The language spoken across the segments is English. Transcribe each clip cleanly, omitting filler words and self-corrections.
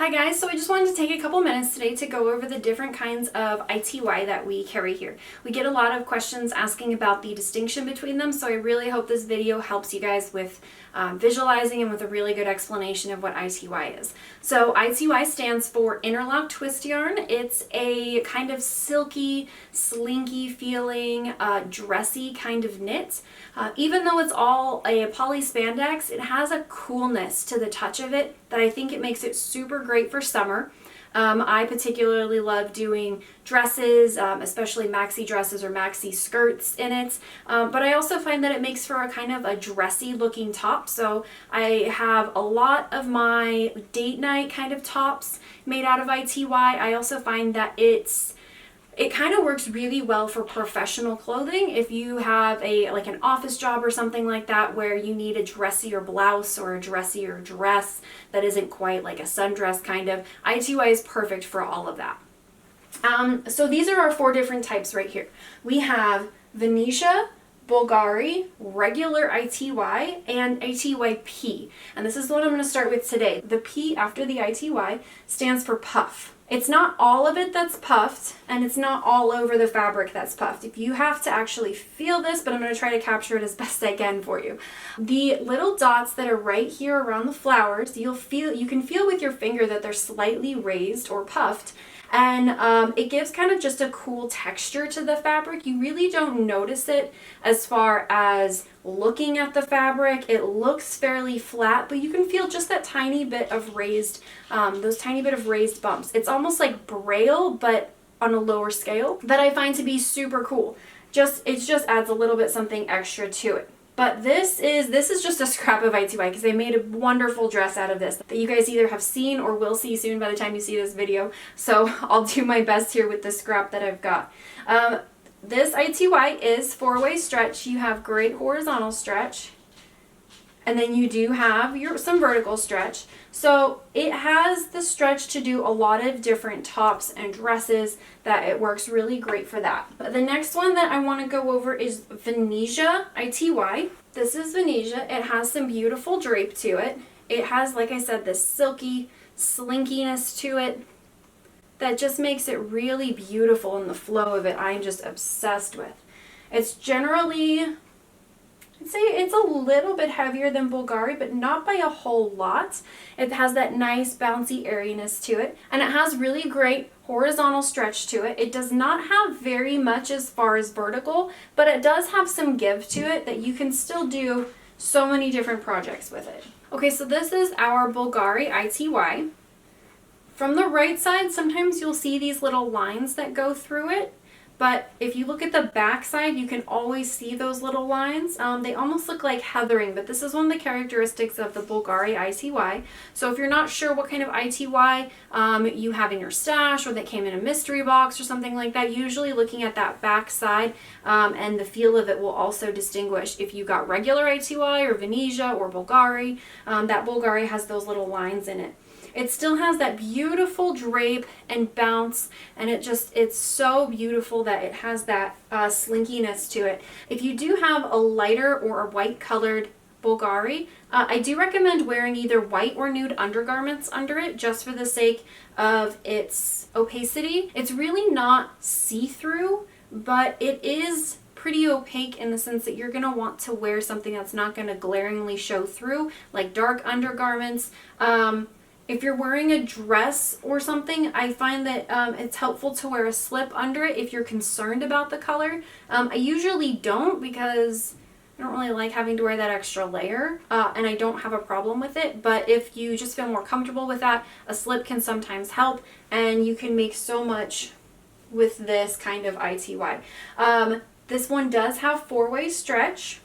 Hi guys, so I just wanted to take a couple minutes today to go over the different kinds of ITY that we carry here. We get a lot of questions asking about the distinction between them, so I really hope this video helps you guys with visualizing and with a really good explanation of what ITY is. So ITY stands for interlock twist yarn. It's a kind of silky, slinky feeling, dressy kind of knit. Even though it's all a poly spandex, it has a coolness to the touch of it that I think it makes it super great for summer. I particularly love doing dresses, especially maxi dresses or maxi skirts in it, but I also find that it makes for a kind of a dressy looking top. So I have a lot of my date night kind of tops made out of ITY. I also find that it kind of works really well for professional clothing. If you have like an office job or something like that where you need a dressier blouse or a dressier dress that isn't quite like a sundress kind of, ITY is perfect for all of that. So these are our 4 different types right here. We have Venetia, Bulgari, regular ITY, and ITYP. And this is the one I'm going to start with today. The P after the ITY stands for puff. It's not all of it that's puffed, and it's not all over the fabric that's puffed. If you have to actually feel this, but I'm going to try to capture it as best I can for you. The little dots that are right here around the flowers, you can feel with your finger that they're slightly raised or puffed, and it gives kind of just a cool texture to the fabric. You really don't notice it as far as looking at the fabric. It looks fairly flat, but you can feel just that tiny bit of raised, those tiny bit of raised bumps. It's almost like braille, but on a lower scale, that I find to be super cool. It just adds a little bit something extra to it. But this is just a scrap of ITY because they made a wonderful dress out of this that you guys either have seen or will see soon by the time you see this video. So I'll do my best here with the scrap that I've got. This ITY is 4-way stretch. You have great horizontal stretch, and then you do have some vertical stretch. So it has the stretch to do a lot of different tops and dresses that it works really great for that. But the next one that I want to go over is Venetia ITY. This is Venetia. It has some beautiful drape to it. It has, like I said, this silky slinkiness to it that just makes it really beautiful, and the flow of it I'm just obsessed with. It's generally, I'd say it's a little bit heavier than Bulgari, but not by a whole lot. It has that nice bouncy airiness to it, and it has really great horizontal stretch to it. It does not have very much as far as vertical, but it does have some give to it that you can still do so many different projects with it. Okay, so this is our Bulgari ITY. From the right side, sometimes you'll see these little lines that go through it, but if you look at the back side, you can always see those little lines. They almost look like heathering, but this is one of the characteristics of the Bulgari ITY. So if you're not sure what kind of ITY you have in your stash, or that came in a mystery box or something like that, usually looking at that back side and the feel of it will also distinguish if you got regular ITY or Venetia or Bulgari. That Bulgari has those little lines in it. It still has that beautiful drape and bounce, and it's so beautiful that it has that slinkiness to it. If you do have a lighter or a white colored Bulgari, I do recommend wearing either white or nude undergarments under it, just for the sake of its opacity. It's really not see-through, but it is pretty opaque in the sense that you're going to want to wear something that's not going to glaringly show through, like dark undergarments. If you're wearing a dress or something, I find that it's helpful to wear a slip under it if you're concerned about the color. I usually don't, because I don't really like having to wear that extra layer, and I don't have a problem with it. But if you just feel more comfortable with that, a slip can sometimes help, and you can make so much with this kind of ITY. This one does have 4-way stretch.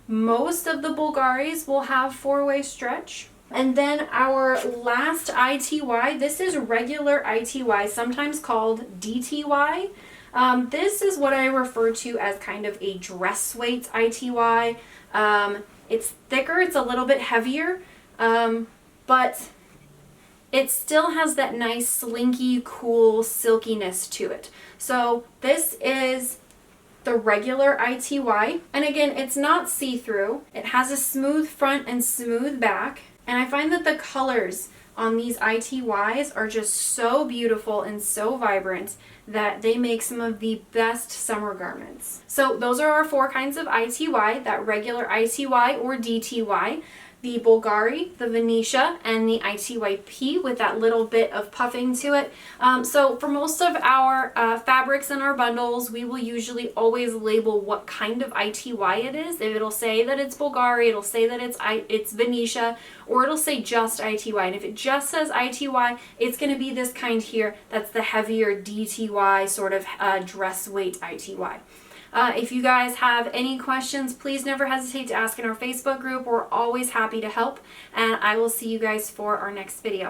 Most of the Bulgaris will have 4-way stretch. And then our last ITY, this is regular ITY, sometimes called DTY. This is what I refer to as kind of a dress weight ITY. It's thicker, it's a little bit heavier, but it still has that nice slinky, cool silkiness to it. So this is the regular ITY, and again, it's not see-through. It has a smooth front and smooth back. And I find that the colors on these ITYs are just so beautiful and so vibrant that they make some of the best summer garments. So those are our 4 kinds of ITY, that regular ITY or DTY, the Bulgari, the Venetia, and the ITYP with that little bit of puffing to it. So for most of our fabrics in our bundles, we will usually always label what kind of ITY it is. If it'll say that it's Bulgari, it'll say that it's Venetia, or it'll say just ITY. And if it just says ITY, it's going to be this kind here. That's the heavier DTY, sort of dress weight ITY. If you guys have any questions, please never hesitate to ask in our Facebook group. We're always happy to help, and I will see you guys for our next video.